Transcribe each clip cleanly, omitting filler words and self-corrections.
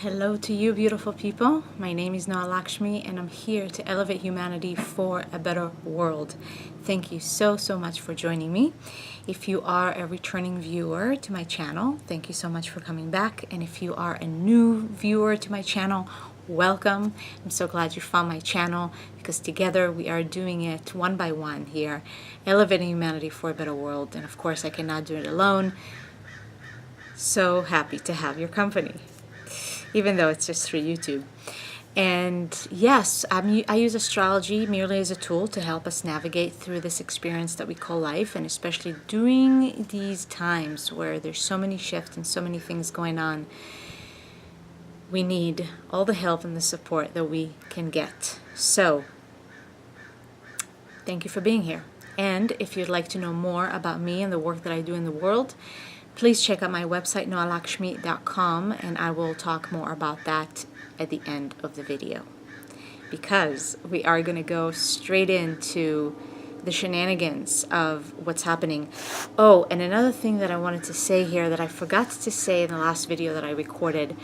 Hello to you, beautiful people. My name is Noa Lakshmi, and I'm here to elevate humanity for a better world. Thank you so much for joining me. If you are a returning viewer to my channel, thank you so much for coming back. And if you are a new viewer to my channel, welcome. I'm so glad you found my channel, because together we are doing it one by one here, elevating humanity for a better world. And of course, I cannot do it alone. So happy to have your company, even though it's just through YouTube. And yes, I use astrology merely as a tool to help us navigate through this experience that we call life, and especially during these times where there's so many shifts and so many things going on, we need all the help and the support that we can get. So thank you for being here. And if you'd like to know more about me and the work that I do in the world, please check out my website, noalakshmi.com, and I will talk more about that at the end of the video, because we are going to go straight into the shenanigans of what's happening. Oh, and another thing that I wanted to say here that I forgot to say in the last video that I recorded.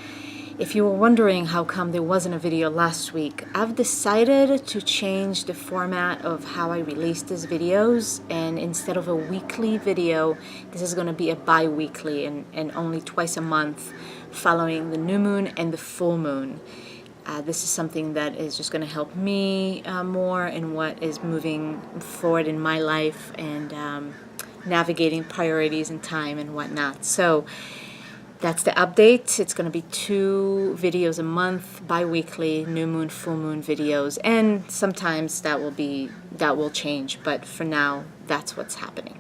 If you were wondering how come there wasn't a video last week, I've decided to change the format of how I release these videos, and instead of a weekly video, this is going to be a bi-weekly and only twice a month following the new moon and the full moon. This is something that is just going to help me more in what is moving forward in my life and navigating priorities and time and whatnot. So that's the update. It's going to be 2 videos a month, bi-weekly, new moon, full moon videos, and sometimes that will change, but for now, that's what's happening.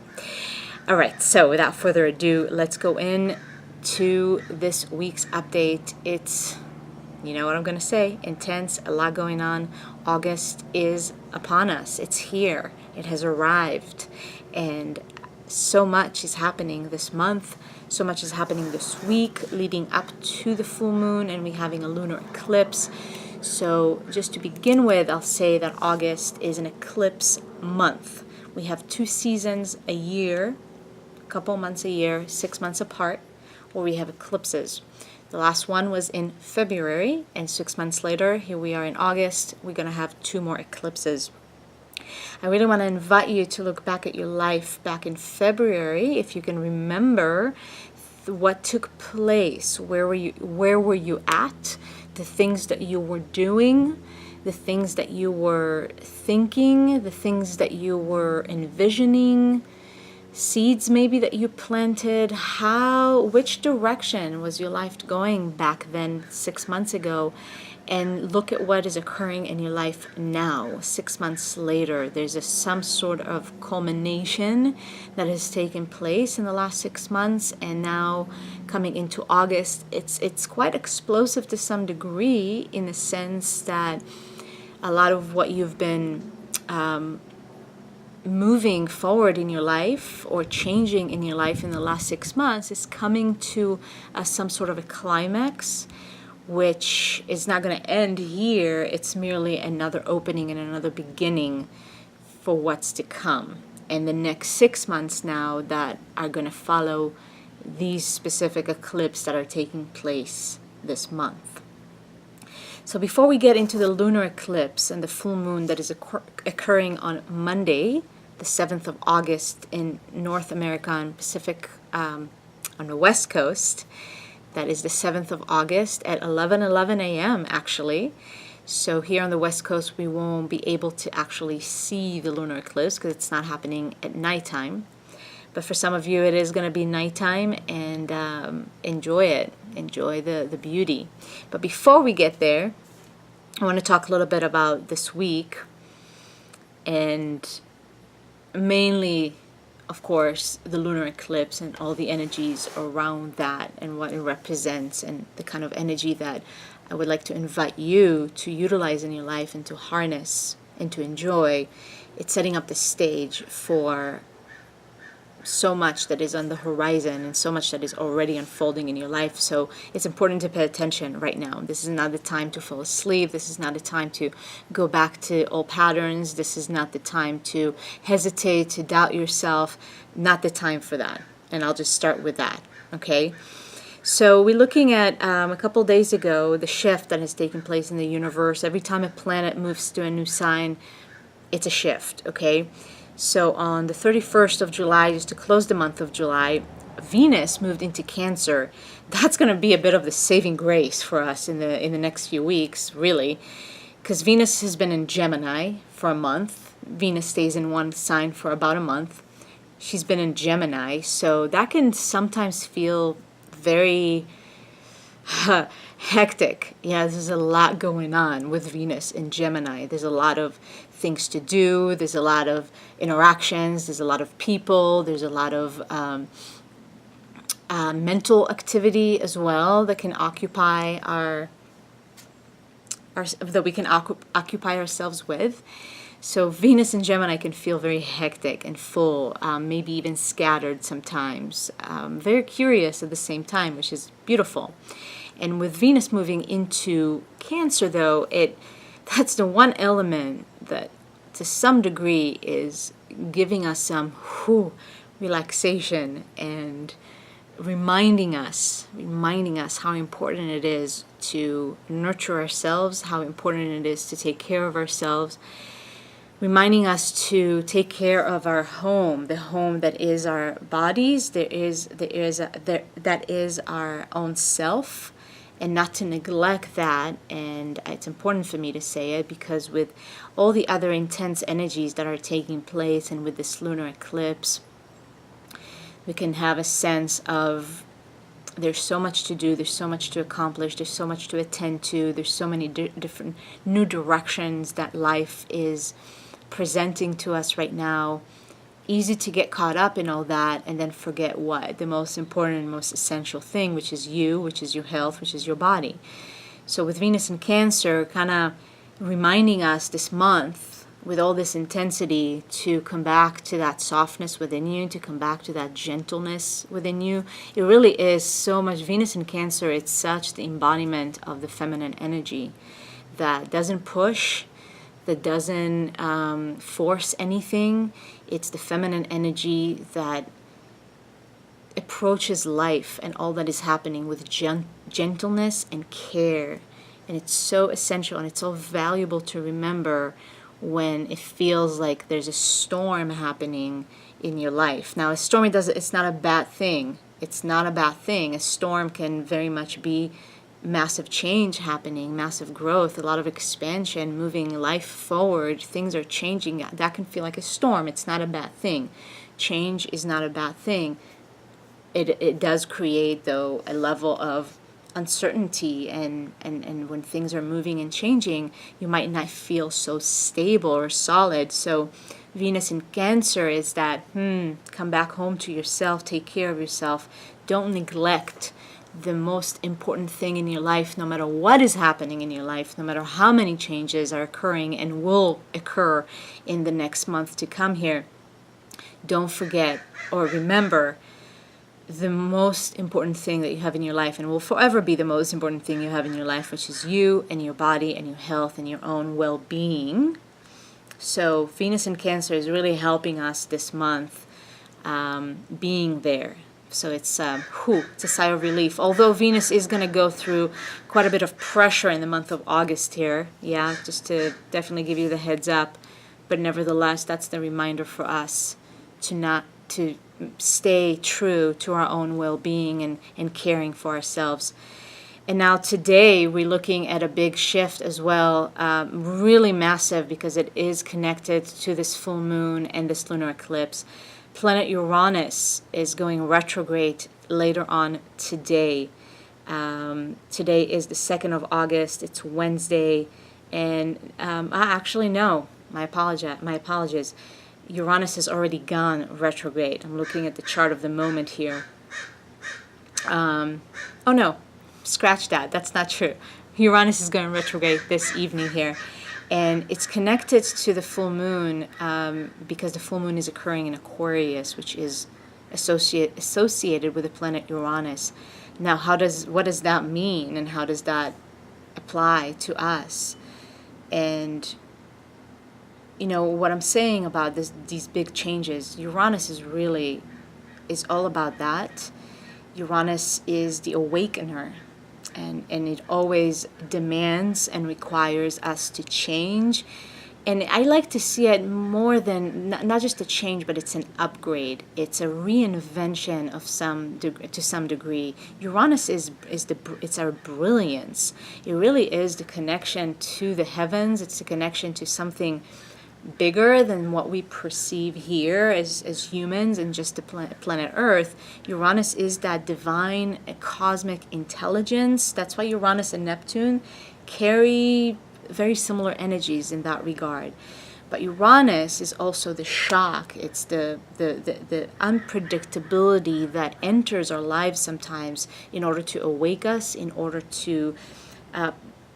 All right, so without further ado, let's go in to this week's update. It's, you know what I'm going to say, intense, a lot going on. August is upon us. It's here. It has arrived, and so much is happening this month. So much is happening this week leading up to the full moon, and we're having a lunar eclipse. So just to begin with, I'll say that August is an eclipse month. We have 2 seasons a year, a couple months a year, 6 months apart, where we have eclipses. The last one was in February, and 6 months later, here we are in August, we're going to have 2 more eclipses. I really want to invite you to look back at your life back in February, if you can remember what took place. Where were you at? The things that you were doing, the things that you were thinking, the things that you were envisioning, seeds maybe that you planted. Which direction was your life going back then 6 months ago? And look at what is occurring in your life now, 6 months later. There's some sort of culmination that has taken place in the last 6 months, and now coming into August, it's quite explosive to some degree, in the sense that a lot of what you've been moving forward in your life or changing in your life in the last 6 months is coming to some sort of a climax, which is not going to end here. It's merely another opening and another beginning for what's to come. And the next 6 months now that are going to follow these specific eclipses that are taking place this month. So before we get into the lunar eclipse and the full moon that is occurring on Monday, the 7th of August in North America and Pacific, on the West Coast, that is the 7th of August at 11:11 a.m. actually. So here on the West Coast, we won't be able to actually see the lunar eclipse because it's not happening at nighttime. But for some of you, it is going to be nighttime, and enjoy it. Enjoy the beauty. But before we get there, I want to talk a little bit about this week, and mainly, of course, the lunar eclipse and all the energies around that and what it represents, and the kind of energy that I would like to invite you to utilize in your life and to harness and to enjoy. It's setting up the stage for so much that is on the horizon and so much that is already unfolding in your life. So it's important to pay attention right now. This is not the time to fall asleep. This is not the time to go back to old patterns. This is not the time to hesitate, to doubt yourself. Not the time for that. And I'll just start with that, okay? So we're looking at a couple days ago the shift that has taken place in the universe. Every time a planet moves to a new sign, it's a shift, okay? So on the 31st of July, just to close the month of July, Venus moved into Cancer. That's going to be a bit of the saving grace for us in the next few weeks, really, because Venus has been in Gemini for a month. Venus stays in one sign for about a month. She's been in Gemini, so that can sometimes feel very hectic. Yeah, there's a lot going on with Venus in Gemini. There's a lot of things to do. There's a lot of interactions. There's a lot of people. There's a lot of mental activity as well that can occupy that we can occupy ourselves with. So Venus in Gemini can feel very hectic and full, maybe even scattered sometimes, very curious at the same time, which is beautiful. And with Venus moving into Cancer, though, that's the one element that to some degree is giving us some relaxation and reminding us how important it is to nurture ourselves, how important it is to take care of ourselves, reminding us to take care of our home, the home that is our bodies, that is our own self, and not to neglect that. And it's important for me to say it because with all the other intense energies that are taking place and with this lunar eclipse, we can have a sense of there's so much to do, there's so much to accomplish, there's so much to attend to, there's so many different new directions that life is presenting to us right now. Easy to get caught up in all that and then forget what? The most important and most essential thing, which is you, which is your health, which is your body. So with Venus in Cancer, kind of reminding us this month with all this intensity to come back to that softness within you, to come back to that gentleness within you. It really is so much. Venus in Cancer, it's such the embodiment of the feminine energy that doesn't push, that doesn't force anything. It's the feminine energy that approaches life and all that is happening with gentleness and care. And it's so essential and it's so valuable to remember when it feels like there's a storm happening in your life. Now, a storm, it's not a bad thing. It's not a bad thing. A storm can very much be massive change happening, massive growth, a lot of expansion, moving life forward. Things are changing. That can feel like a storm. It's not a bad thing. Change is not a bad thing. It does create, though, a level of uncertainty, and when things are moving and changing, you might not feel so stable or solid. So Venus in Cancer is that, come back home to yourself, take care of yourself. Don't neglect the most important thing in your life, no matter what is happening in your life, no matter how many changes are occurring and will occur in the next month to come here. Don't forget or remember the most important thing that you have in your life, and will forever be the most important thing you have in your life, which is you and your body and your health and your own well-being. So Venus in Cancer is really helping us this month, being there. So it's a sigh of relief. Although Venus is going to go through quite a bit of pressure in the month of August here. Yeah, just to definitely give you the heads up. But nevertheless, that's the reminder for us to stay true to our own well-being and caring for ourselves. And now today we're looking at a big shift as well, really massive because it is connected to this full moon and this lunar eclipse. Planet Uranus is going retrograde later on today. Today is the 2nd of August. It's Wednesday. And my apologies. Uranus has already gone retrograde. I'm looking at the chart of the moment here. Oh no, scratch that. That's not true. Uranus is going retrograde this evening here. And it's connected to the full moon because the full moon is occurring in Aquarius, which is associated with the planet Uranus. Now, what does that mean, and how does that apply to us? And what I'm saying about these big changes, Uranus is all about that. Uranus is the awakener, and it always demands and requires us to change. And I like to see it more than not just a change, but it's an upgrade. It's a reinvention of to some degree. Uranus it's our brilliance. It really is the connection to the heavens. It's the connection to something bigger than what we perceive here as humans and just the planet Earth. Uranus is that divine cosmic intelligence. That's why Uranus and Neptune carry very similar energies in that regard. But Uranus is also the shock. It's the unpredictability that enters our lives sometimes in order to awake us, in order to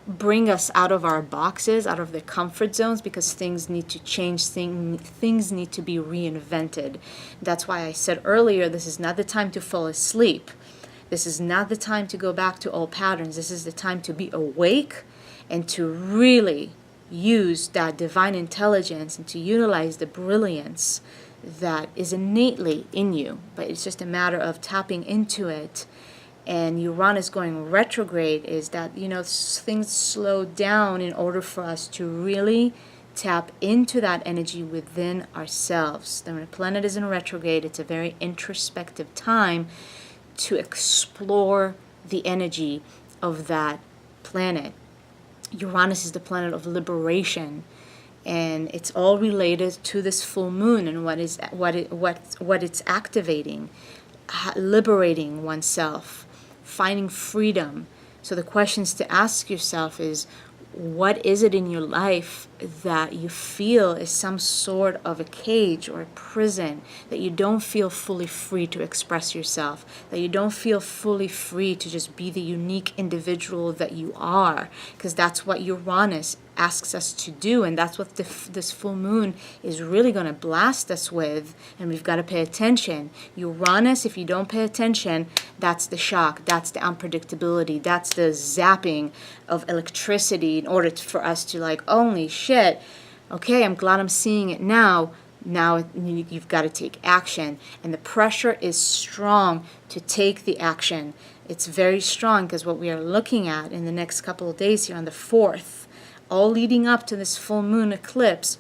bring us out of our boxes, out of the comfort zones, because things need to change, things need to be reinvented. That's why I said earlier, this is not the time to fall asleep. This is not the time to go back to old patterns. This is the time to be awake and to really use that divine intelligence and to utilize the brilliance that is innately in you. But it's just a matter of tapping into it. And Uranus going retrograde is that, things slow down in order for us to really tap into that energy within ourselves. Then when a planet is in retrograde, it's a very introspective time to explore the energy of that planet. Uranus is the planet of liberation, and it's all related to this full moon and what it's activating, liberating oneself, finding freedom. So the questions to ask yourself is, what is it in your life that you feel is some sort of a cage or a prison, that you don't feel fully free to express yourself, that you don't feel fully free to just be the unique individual that you are? Because that's what Uranus asks us to do, and that's what this full moon is really going to blast us with, and we've got to pay attention. Uranus, if you don't pay attention, that's the shock, that's the unpredictability, that's the zapping of electricity in order for us to holy shit, okay, I'm glad I'm seeing it now. Now you've got to take action, and the pressure is strong to take the action. It's very strong because what we are looking at in the next couple of days here on the 4th, all leading up to this full moon eclipse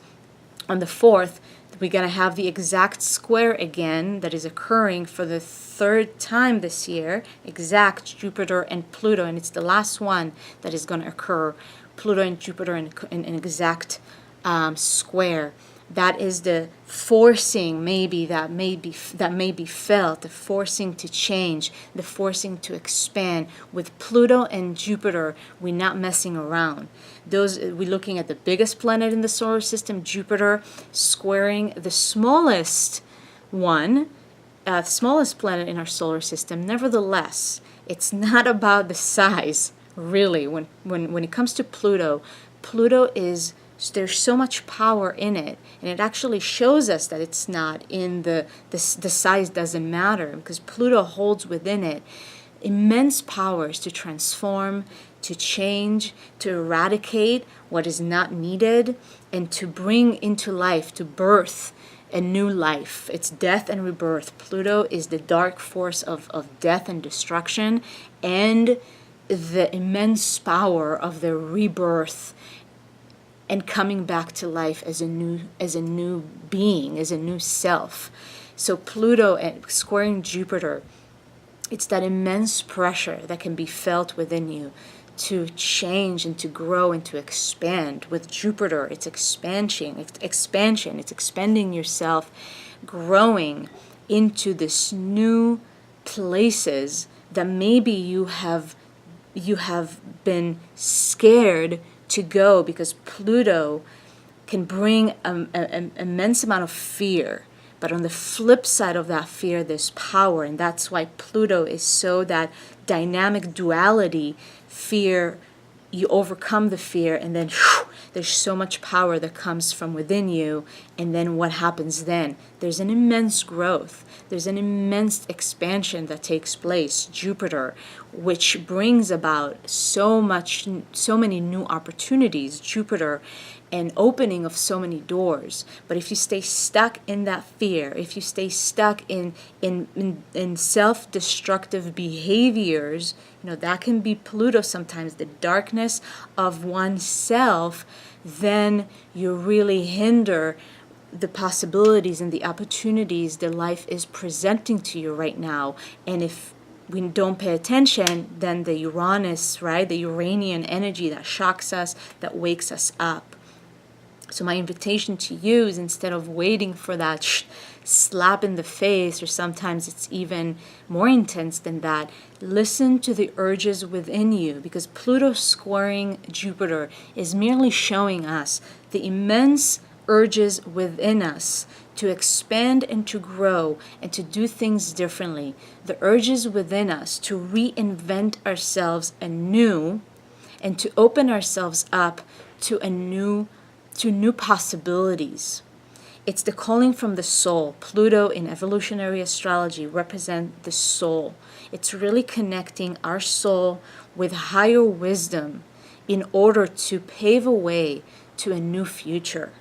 on the 4th, we're going to have the exact square again that is occurring for the 3rd time this year, exact Jupiter and Pluto, and it's the last one that is going to occur, Pluto and Jupiter in an exact square. That is the forcing that may be felt, the forcing to change, the forcing to expand. With Pluto and Jupiter, we're not messing around. We're looking at the biggest planet in the solar system, Jupiter, squaring the smallest one, smallest planet in our solar system. Nevertheless, it's not about the size, really. When it comes to Pluto is, there's so much power in it, and it actually shows us that it's not in the size doesn't matter, because Pluto holds within it immense powers to transform, to change, to eradicate what is not needed, and to bring into life, to birth a new life. It's death and rebirth. Pluto is the dark force of death and destruction, and the immense power of the rebirth and coming back to life as a new being, as a new self. So Pluto squaring Jupiter, it's that immense pressure that can be felt within you to change and to grow and to expand. With Jupiter, it's expansion, it's expanding yourself, growing into this new places that maybe you have been scared to go, because Pluto can bring an immense amount of fear. But on the flip side of that fear, there's power, and that's why Pluto is so that dynamic duality. Fear, you overcome the fear, and then there's so much power that comes from within you, and then what happens then? There's an immense growth. There's an immense expansion that takes place, Jupiter, which brings about so many new opportunities, Jupiter. and opening of so many doors. But if you stay stuck in that fear, if you stay stuck in self-destructive behaviors, that can be Pluto sometimes, the darkness of oneself, then you really hinder the possibilities and the opportunities that life is presenting to you right now. And if we don't pay attention, then the Uranus, right, the Uranian energy that shocks us, that wakes us up. So my invitation to you is, instead of waiting for that slap in the face, or sometimes it's even more intense than that, listen to the urges within you, because Pluto squaring Jupiter is merely showing us the immense urges within us to expand and to grow and to do things differently. The urges within us to reinvent ourselves anew and to open ourselves up to new possibilities. It's the calling from the soul. Pluto in evolutionary astrology represents the soul. It's really connecting our soul with higher wisdom in order to pave a way to a new future,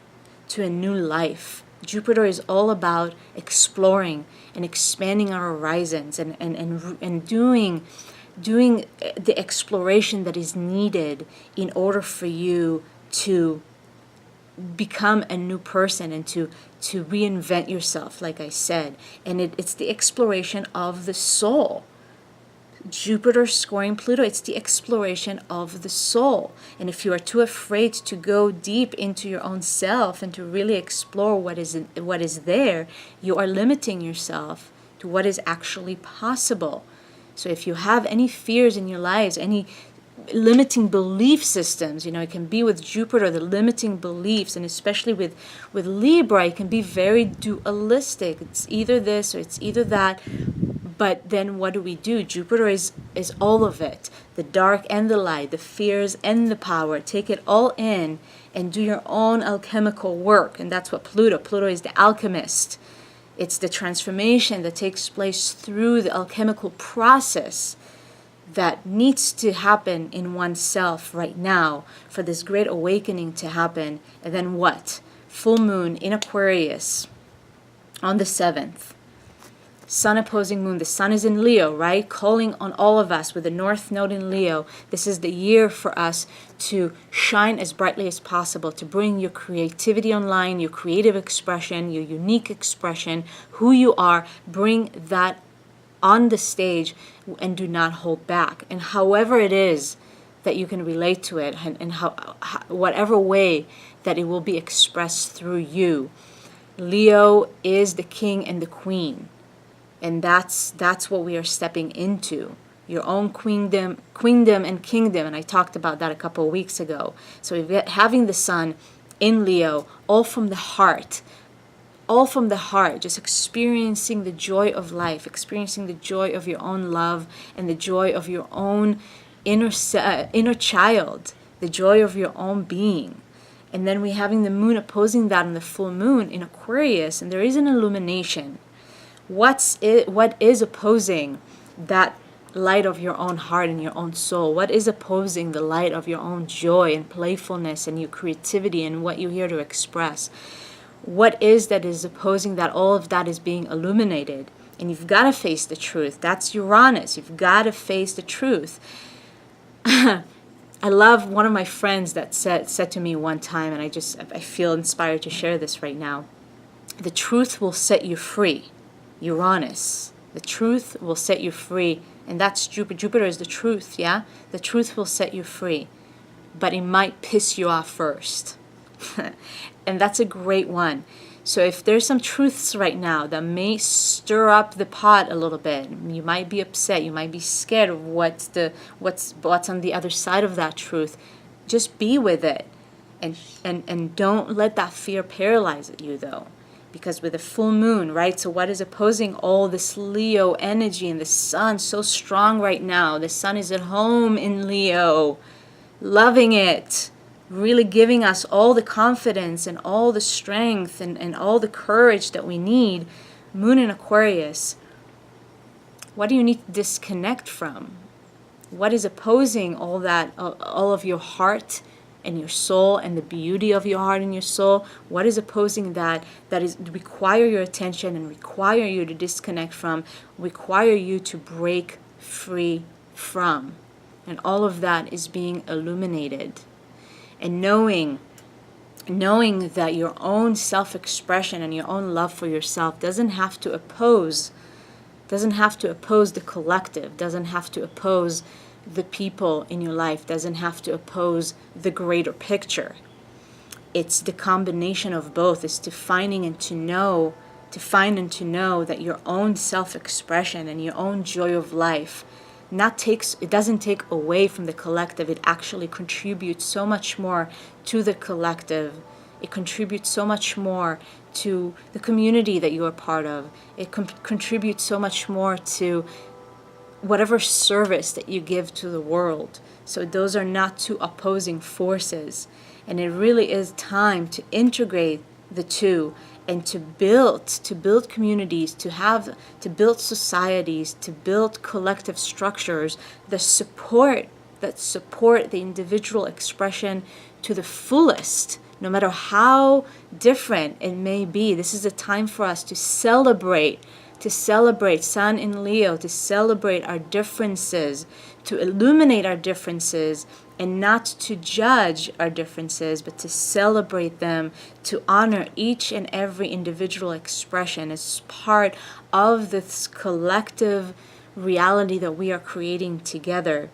to a new life. Jupiter is all about exploring and expanding our horizons and doing the exploration that is needed in order for you to become a new person and to reinvent yourself, like I said. And it's the exploration of the soul. Jupiter squaring Pluto, it's the exploration of the soul. And if you are too afraid to go deep into your own self and to really explore what is there, you are limiting yourself to what is actually possible. So if you have any fears in your lives, any limiting belief systems, it can be with Jupiter, the limiting beliefs, and especially with Libra, it can be very dualistic. It's either this or it's either that. But then what do? Jupiter is all of it, the dark and the light, the fears and the power. Take it all in and do your own alchemical work. And that's what Pluto is, the alchemist. It's the transformation that takes place through the alchemical process that needs to happen in oneself right now for this great awakening to happen. And then what? Full moon in Aquarius on the 7th. Sun opposing moon. The sun is in Leo, right? Calling on all of us with the North Node in Leo. This is the year for us to shine as brightly as possible, to bring your creativity online, your creative expression, your unique expression, who you are, bring that on the stage and do not hold back. And however it is that you can relate to it, and whatever way that it will be expressed through you. Leo is the king and the queen. And that's what we are stepping into. Your own queendom and kingdom. And I talked about that a couple of weeks ago. So having the sun in Leo, all from the heart, just experiencing the joy of life, experiencing the joy of your own love and the joy of your own inner child, the joy of your own being. And then we having the moon opposing that on the full moon in Aquarius, and there is an illumination. What is opposing that light of your own heart and your own soul? What is opposing the light of your own joy and playfulness and your creativity and what you're here to express? What is that is opposing that? All of that is being illuminated. And you've got to face the truth. That's Uranus. You've got to face the truth. I love one of my friends that said to me one time, and I feel inspired to share this right now. The truth will set you free. Uranus. The truth will set you free. And that's Jupiter. Jupiter is the truth, yeah? The truth will set you free. But it might piss you off first. And that's a great one. So if there's some truths right now that may stir up the pot a little bit, you might be upset, you might be scared of what's on the other side of that truth, just be with it. And don't let that fear paralyze you, though. Because with the full moon, right? So what is opposing all this Leo energy, and the sun so strong right now? The sun is at home in Leo, loving it, really giving us all the confidence and all the strength and all the courage that we need. Moon in Aquarius. What do you need to disconnect from? What is opposing all that, all of your heart and your soul and the beauty of your heart and your soul, what is opposing that, that is require your attention and require you to disconnect from, require you to break free from. And all of that is being illuminated. And knowing that your own self-expression and your own love for yourself doesn't have to oppose the collective, doesn't have to oppose the people in your life, doesn't have to oppose the greater picture. It's the combination of both. It's to find and to know that your own self-expression and your own joy of life it doesn't take away from the collective. It actually contributes so much more to the collective. It contributes so much more to the community that you are part of. It contributes so much more to whatever service that you give to the world. So those are not two opposing forces. And it really is time to integrate the two and to build communities, to build societies, to build collective structures that support the individual expression to the fullest, no matter how different it may be. This is a time for us to celebrate Sun in Leo, to celebrate our differences, to illuminate our differences, and not to judge our differences, but to celebrate them, to honor each and every individual expression as part of this collective reality that we are creating together.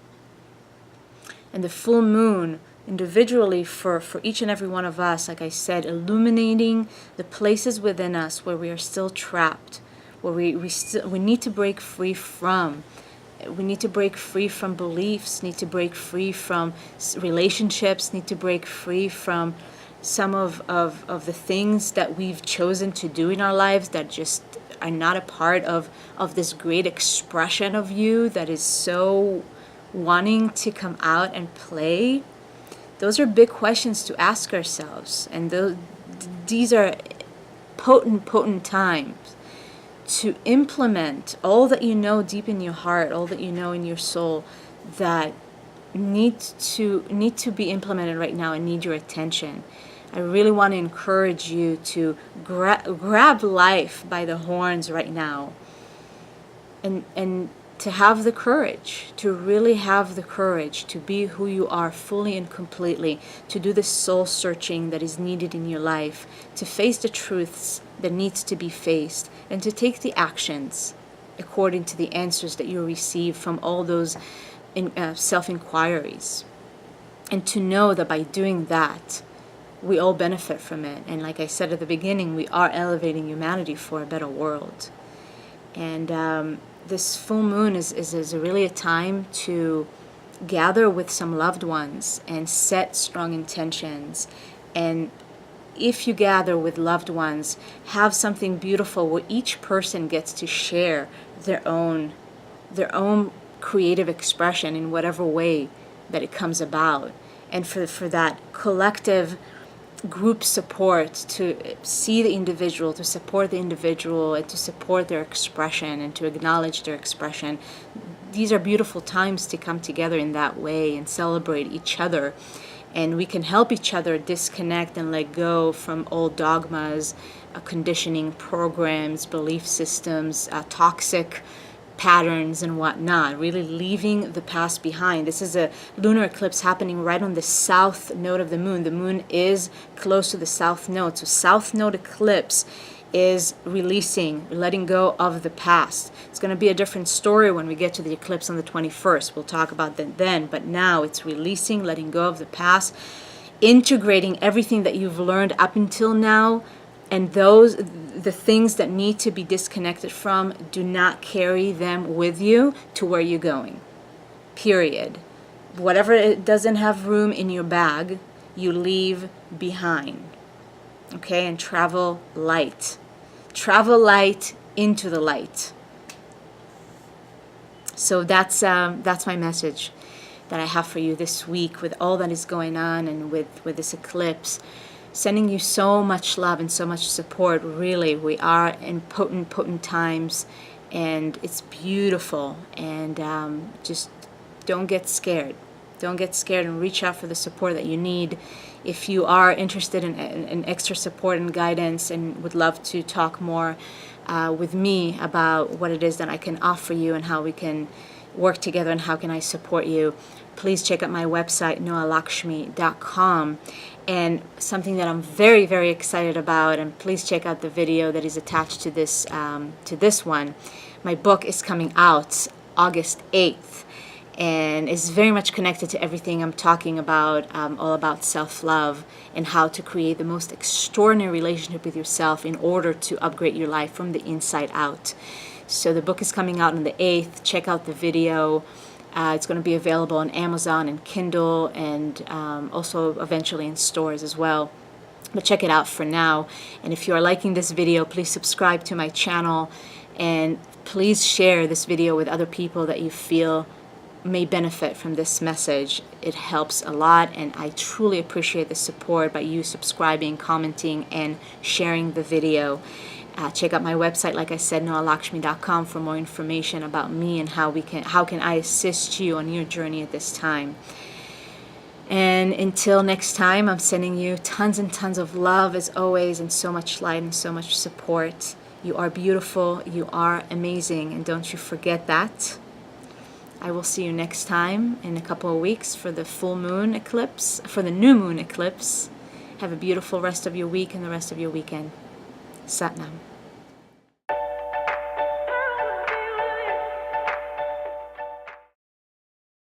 And the full moon, individually for each and every one of us, like I said, illuminating the places within us where we are still trapped, where we need to break free from. We need to break free from beliefs, need to break free from relationships, need to break free from some of the things that we've chosen to do in our lives that just are not a part of this great expression of you that is so wanting to come out and play. Those are big questions to ask ourselves, and these are potent times to implement all that you know deep in your heart, all that you know in your soul that need to be implemented right now and need your attention. I really want to encourage you to grab life by the horns right now, and to have the courage, to really have the courage to be who you are fully and completely, to do the soul searching that is needed in your life, to face the truths that needs to be faced, and to take the actions according to the answers that you receive from all those self-inquiries. And to know that by doing that, we all benefit from it. And like I said at the beginning, we are elevating humanity for a better world. And this full moon is really a time to gather with some loved ones and set strong intentions. And if you gather with loved ones, have something beautiful where each person gets to share their own creative expression in whatever way that it comes about. And for that collective group support, to see the individual, to support the individual, and to support their expression and to acknowledge their expression. These are beautiful times to come together in that way and celebrate each other. And we can help each other disconnect and let go from old dogmas, conditioning programs, belief systems, toxic patterns and whatnot, really leaving the past behind. This is a lunar eclipse happening right on the south node of the moon. The moon is close to the south node. So south node eclipse is releasing, letting go of the past. It's going to be a different story when we get to the eclipse on the 21st. We'll talk about that then. But now it's releasing, letting go of the past, integrating everything that you've learned up until now. And the things that need to be disconnected from, do not carry them with you to where you're going. Period. Whatever it doesn't have room in your bag, you leave behind. Okay? And travel light. Travel light into the light. So that's my message that I have for you this week with all that is going on and with this eclipse. Sending you so much love and so much support. Really, we are in potent times, and it's beautiful. And just don't get scared. Don't get scared and reach out for the support that you need. If you are interested in extra support and guidance and would love to talk more with me about what it is that I can offer you and how we can work together and how can I support you, please check out my website, noalakshmi.com. And something that I'm very, very excited about, and please check out the video that is attached to this one. My book is coming out August 8th, and is very much connected to everything I'm talking about, all about self-love and how to create the most extraordinary relationship with yourself in order to upgrade your life from the inside out. So the book is coming out on the 8th. Check out the video. It's going to be available on Amazon and Kindle, and also eventually in stores as well. But check it out for now. And if you are liking this video, please subscribe to my channel, and please share this video with other people that you feel may benefit from this message. It helps a lot, and I truly appreciate the support by you subscribing, commenting, and sharing the video. Check out my website, like I said, noalakshmi.com, for more information about me and how can I assist you on your journey at this time. And until next time, I'm sending you tons and tons of love as always, and so much light and so much support. You are beautiful, you are amazing, and don't you forget that. I will see you next time in a couple of weeks for the full moon eclipse, for the new moon eclipse. Have a beautiful rest of your week and the rest of your weekend. Sat Nam.